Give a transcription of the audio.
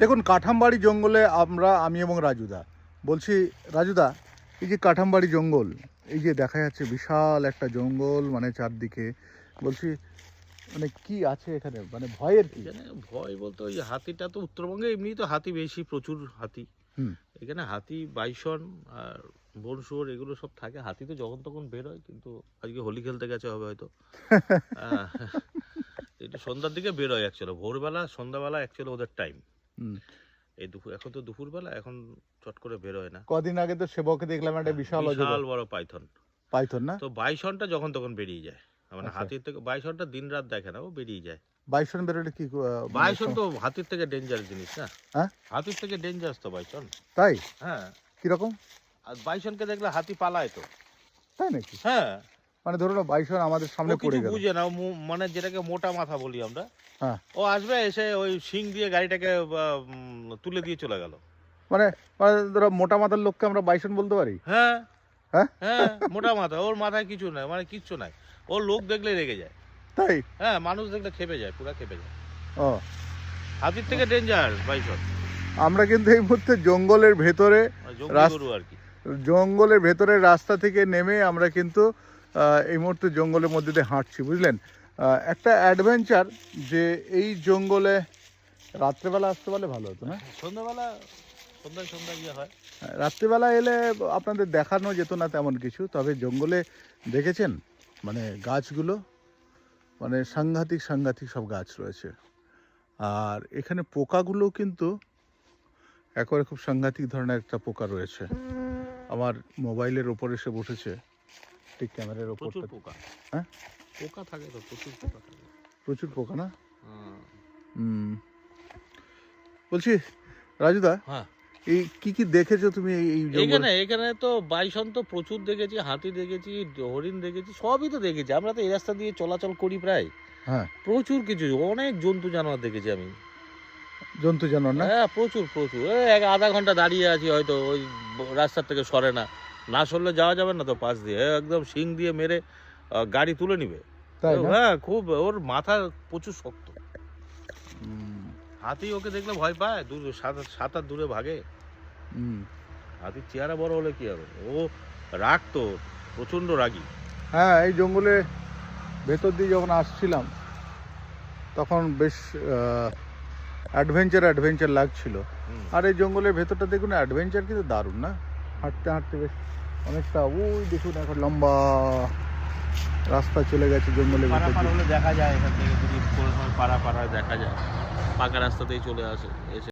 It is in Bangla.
দেখুন কাঠামবাড়ি জঙ্গলে আমি এবং রাজুদা বলছি, রাজুদা এই যে কাঠামবাড়ি জঙ্গল, এই যে দেখা যাচ্ছে বিশাল একটা জঙ্গল, মানে চারদিকে, বলছি মানে কি আছে এখানে, মানে ভয়ের কি? এখানে ভয় বলতে ওই হাতিটা তো উত্তরবঙ্গে এমনি তো হাতি বেশি, প্রচুর হাতি। হুম। এখানে হাতি, বাইসন আর বন শুয়োর এগুলো সব থাকে। হাতি তো যখন তখন বের হয়, কিন্তু আজকে হোলি খেলতে গেছে হবে হয়তো। আহ, এটা সন্ধ্যার দিকে বের হয় অ্যাকচুয়ালি, ভোরবেলা সন্ধ্যাবেলা অ্যাকচুয়ালি ওদের টাইম। হুম। এই দুপুর, এখন তো দুপুরবেলা, এখন চট করে বের হয় না। কদিন আগে তো সেবকে দেখলাম একটা বিশাল বিশাল বড় পাইথন। পাইথন না? তো বাইসনটা যখন তখন বেরিয়ে যায়, মানে আচ্ছা। হাতির থেকে। বাইসনটা দিন রাত দেখে না, ও বেরিয়ে যায়। বাইসন বেরোলে কি মানে বাইসন তো হাতির থেকে ডেঞ্জার জিনিস না। হ্যাঁ, হাতির থেকে ডেঞ্জারাস তো বাইসন। তাই? হ্যাঁ, কিরকম? আর বাইসনকে দেখলে হাতি পালায় তো। তাই নাকি? হ্যাঁ, মানে ধরুন বাইসন আমাদের ও সামনে কিছু পড়ে গেল। বুঝে না, মানে যেটাকে মোটা মাথা বলি আমরা। হ্যাঁ। ও আসবে, এসে ওই শিং দিয়ে গাড়িটাকে তুলে দিয়ে চলে গেল। মানে মানে ধরো মোটা মাথার লোককে আমরা বাইসন বলতে পারি? হ্যাঁ হ্যাঁ। হ্যাঁ, মোটা মাথা, ওর মাথায় কিছু নাই, মানে কিচ্ছু নাই। ওর লোক দেখলে রেগে যায়। তাই? হ্যাঁ, মানুষ দেখলে খেপে যায়, পুরা খেপে যায়। ও, হাতির থেকে ডেঞ্জার বাইসন। আমরা কিন্তু এই মুহূর্তে জঙ্গলের ভেতরে, জঙ্গলি গরু আর কি। জঙ্গলের ভেতরে রাস্তা থেকে নেমে আমরা কিন্তু এই মুহূর্তে জঙ্গলের মধ্যে দিয়ে হাঁটছি, বুঝলেন? একটা অ্যাডভেঞ্চার যে এই জঙ্গলে রাত্রেবেলা আসতে পারলে ভালো হতো না? সন্ধ্যাবেলা, সন্ধ্যা ইয়ে হয়। রাত্রিবেলা এলে আপনাদের দেখানো যেত না তেমন কিছু, তবে জঙ্গলে দেখেছেন মানে গাছগুলো, মানে সাংঘাতিক সাংঘাতিক সব গাছ রয়েছে। আর এখানে পোকাগুলো কিন্তু একেবারে খুব সাংঘাতিক ধরনের একটা পোকা রয়েছে। আমার মোবাইলের ওপর এসে বসেছে, ঠিক ক্যামেরার ওপর। প্রচুর পোকা। হ্যাঁ, পোকা থাকে তো, প্রচুর পোকা থাকে। প্রচুর পোকা না? হ্যাঁ। বলছি রাজুদা, হ্যাঁ, এই কি কি দেখেছো তুমি এই জঙ্গলে? এখানে তো বাইসন তো প্রচুর দেখেছি, হাতি দেখেছি, হরিণ দেখেছি, সবই তো দেখেছি। আমরা তো এই রাস্তা দিয়ে চলাচল করি প্রায়। হ্যাঁ, প্রচুর কিছু, অনেক জন্তু জানোয়ার দেখেছি আমি। জন্তু জানোয়ার না? হ্যাঁ, প্রচুর প্রচুর। এক আধা ঘন্টা দাঁড়িয়ে আছি হয়তো, ওই রাস্তার থেকে সরে না। না সরলে যাওয়া যাবে না তো পাশ দিয়ে, একদম শিং দিয়ে মেরে গাড়ি তুলে নিবে। তাই না? হ্যাঁ, খুব, ওর মাথা প্রচুর শক্ত। হাতি ওকে দেখলে ভয় পায়, দূর 7 হাত দূরে ভাগে। হাতির চেহারা বড় হলে কি হবে, ও রাগ তো, প্রচন্ড রাগী। হ্যাঁ, এই জঙ্গলে ভেতর দিয়ে যখন আসছিলাম তখন বেশ অ্যাডভেঞ্চার লাগছিল। আর এই জঙ্গলের ভেতরটা দেখুন, অ্যাডভেঞ্চার কিন্তু দারুণ না? হাঁটতে হাঁটতে বেশ অনেকটা, ওই দেখুন একটা লম্বা রাস্তা চলে গেছে জঙ্গলের পাড়া ভেতর পাড়া দিয়ে। হলে দেখা যায়, এখান থেকে যদি কোনো সময় পাড়া দেখা যায়, পাকা রাস্তাতেই চলে আসে এসে